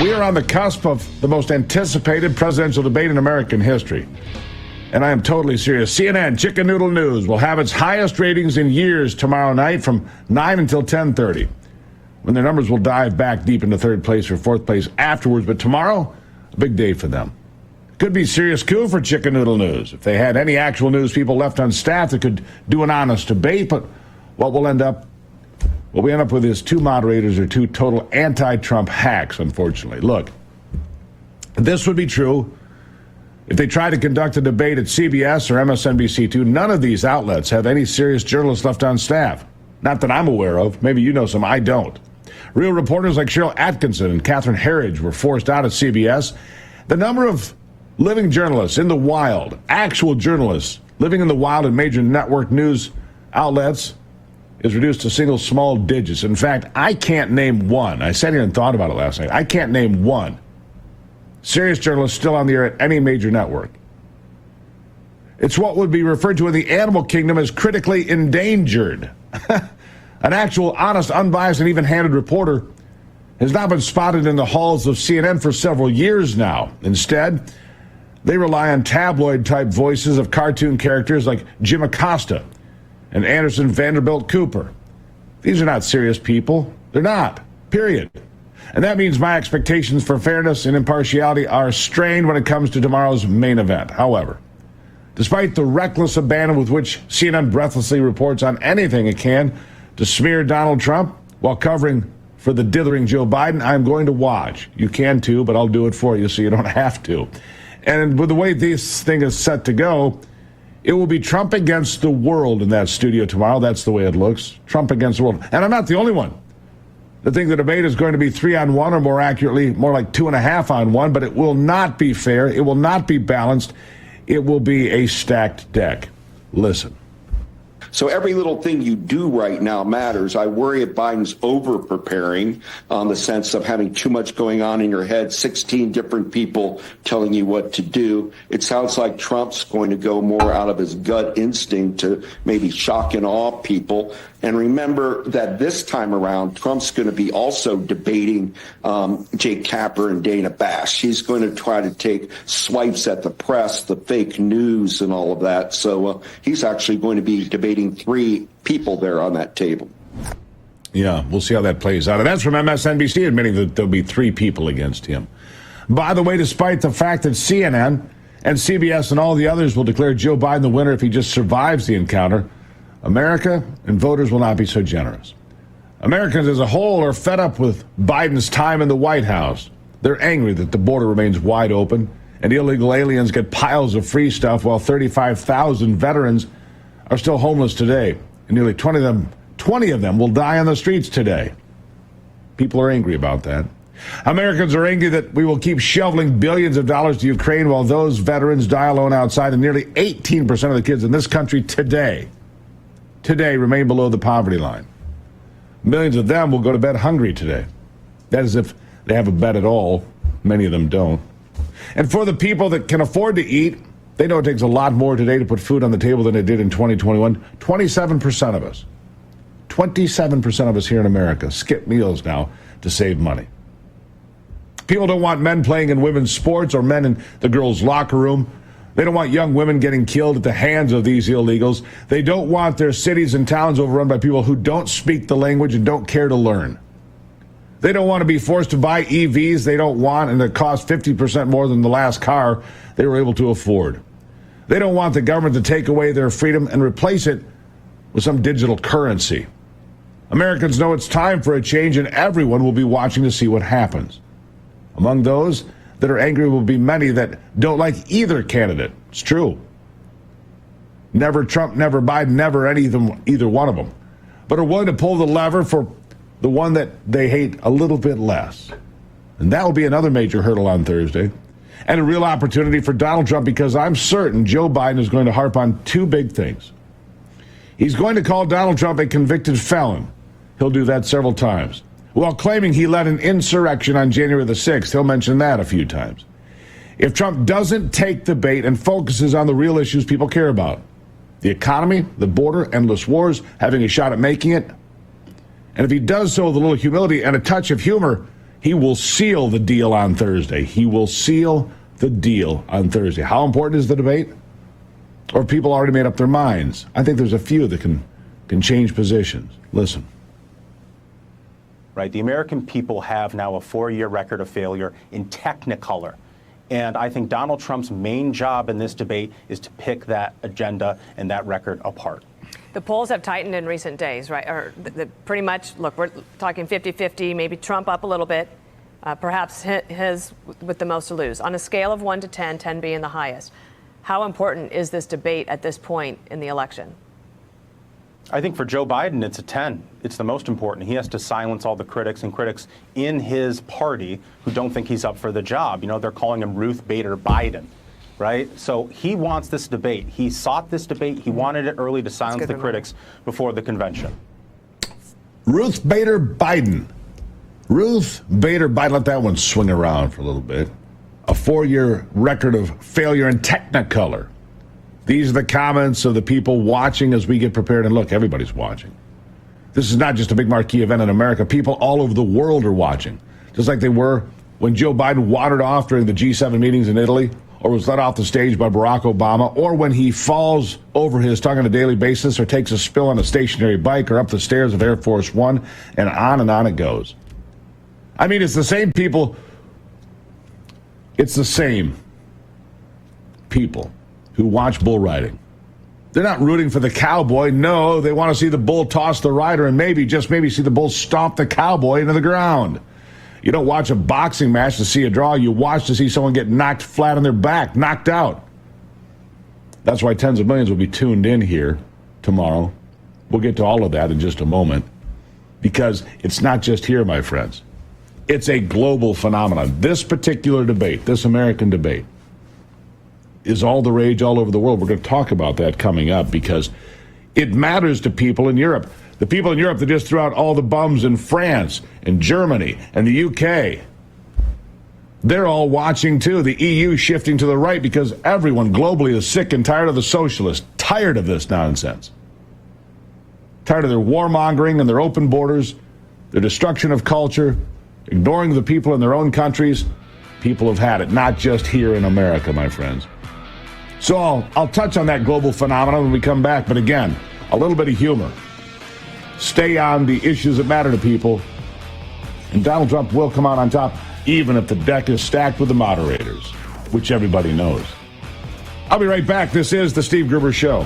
We are on the cusp of the most anticipated presidential debate in American history. And I am totally serious. CNN Chicken Noodle News will have its highest ratings in years tomorrow night from 9 until 10:30, when their numbers will dive back deep into third place or fourth place afterwards. But tomorrow, a big day for them. Could be a serious coup for Chicken Noodle News if they had any actual news people left on staff that could do an honest debate. But what we end up with is two moderators or two total anti-Trump hacks, unfortunately. Look, this would be true if they tried to conduct a debate at CBS or MSNBC2. None of these outlets have any serious journalists left on staff. Not that I'm aware of. Maybe you know some. I don't. Real reporters like Cheryl Atkinson and Catherine Herridge were forced out at CBS. The number of living journalists in the wild, actual journalists living in the wild in major network news outlets, is reduced to single small digits. In fact, I can't name one. I sat here and thought about it last night. I can't name one serious journalist still on the air at any major network. It's what would be referred to in the animal kingdom as critically endangered. An actual, honest, unbiased, and even-handed reporter has not been spotted in the halls of CNN for several years now. Instead, they rely on tabloid-type voices of cartoon characters like Jim Acosta and Anderson Vanderbilt Cooper. These are not serious people. They're not, period. And that means my expectations for fairness and impartiality are strained when it comes to tomorrow's main event. However, despite the reckless abandon with which CNN breathlessly reports on anything it can to smear Donald Trump while covering for the dithering Joe Biden, I'm going to watch. You can too, but I'll do it for you so you don't have to. And with the way this thing is set to go, it will be Trump against the world in that studio tomorrow. That's the way it looks. Trump against the world. And I'm not the only one that think the debate is going to be 3-on-1, or more accurately, more like 2.5-on-1, but it will not be fair. It will not be balanced. It will be a stacked deck. Listen. So every little thing you do right now matters. I worry if Biden's over-preparing on the sense of having too much going on in your head, 16 different people telling you what to do. It sounds like Trump's going to go more out of his gut instinct to maybe shock and awe people. And remember that this time around, Trump's going to be also debating Jake Tapper and Dana Bash. He's going to try to take swipes at the press, the fake news, and all of that. So he's actually going to be debating three people there on that table. Yeah, we'll see how that plays out. And that's from MSNBC admitting that there'll be three people against him. By the way, despite the fact that CNN and CBS and all the others will declare Joe Biden the winner if he just survives the encounter, America and voters will not be so generous. Americans as a whole are fed up with Biden's time in the White House. They're angry that the border remains wide open and illegal aliens get piles of free stuff while 35,000 veterans are still homeless today. And nearly 20 of them will die on the streets today. People are angry about that. Americans are angry that we will keep shoveling billions of dollars to Ukraine while those veterans die alone outside, and nearly 18% of the kids in this country today remain below the poverty line. Millions of them will go to bed hungry today. That is if they have a bed at all. Many of them don't. And for the people that can afford to eat, they know it takes a lot more today to put food on the table than it did in 2021. 27% of us, 27% of us here in America skip meals now to save money. People don't want men playing in women's sports or men in the girls' locker room. They don't want young women getting killed at the hands of these illegals. They don't want their cities and towns overrun by people who don't speak the language and don't care to learn. They don't want to be forced to buy EVs they don't want and that cost 50% more than the last car they were able to afford. They don't want the government to take away their freedom and replace it with some digital currency. Americans know it's time for a change, and everyone will be watching to see what happens. Among those that are angry will be many that don't like either candidate. It's true. Never Trump, never Biden, never either one of them. But are willing to pull the lever for the one that they hate a little bit less. And that will be another major hurdle on Thursday. And a real opportunity for Donald Trump, because I'm certain Joe Biden is going to harp on two big things. He's going to call Donald Trump a convicted felon. He'll do that several times. While claiming he led an insurrection on January the 6th, he'll mention that a few times. If Trump doesn't take the bait and focuses on the real issues people care about, the economy, the border, endless wars, having a shot at making it, and if he does so with a little humility and a touch of humor, He will seal the deal on Thursday. He will seal the deal on Thursday. How important is the debate? Or have people already made up their minds? I think there's a few that can change positions. Listen. Right. The American people have now a 4-year record of failure in Technicolor. And I think Donald Trump's main job in this debate is to pick that agenda and that record apart. The polls have tightened in recent days, right? Or pretty much, look, we're talking 50-50, maybe Trump up a little bit, perhaps his with the most to lose. On a scale of 1 to 10, 10 being the highest, how important is this debate at this point in the election? I think for Joe Biden, it's a 10. It's the most important. He has to silence all the critics and critics in his party who don't think he's up for the job. You know, they're calling him Ruth Bader Biden, right? So he wants this debate. He sought this debate. He wanted it early to silence the critics before the convention. Ruth Bader Biden. Ruth Bader Biden. Let that one swing around for a little bit. A 4-year record of failure in Technicolor. These are the comments of the people watching as we get prepared. And look, everybody's watching. This is not just a big marquee event in America. People all over the world are watching, just like they were when Joe Biden wandered off during the G7 meetings in Italy, or was let off the stage by Barack Obama, or when he falls over his tongue on a daily basis, or takes a spill on a stationary bike, or up the stairs of Air Force One, and on it goes. I mean, it's the same people. It's the same people who watch bull riding. They're not rooting for the cowboy. No, they want to see the bull toss the rider and maybe, just maybe, see the bull stomp the cowboy into the ground. You don't watch a boxing match to see a draw. You watch to see someone get knocked flat on their back, knocked out. That's why tens of millions will be tuned in here tomorrow. We'll get to all of that in just a moment, because it's not just here, my friends. It's a global phenomenon. This particular debate, this American debate, is all the rage all over the world. We're going to talk about that coming up, because it matters to people in Europe. The people in Europe that just threw out all the bums in France and Germany and the UK. They're all watching too. The EU shifting to the right because everyone globally is sick and tired of the socialists, tired of this nonsense. Tired of their warmongering and their open borders, their destruction of culture, ignoring the people in their own countries. People have had it, not just here in America, my friends. So I'll touch on that global phenomenon when we come back. But again, a little bit of humor. Stay on the issues that matter to people. And Donald Trump will come out on top, even if the deck is stacked with the moderators, which everybody knows. I'll be right back. This is the Steve Gruber Show.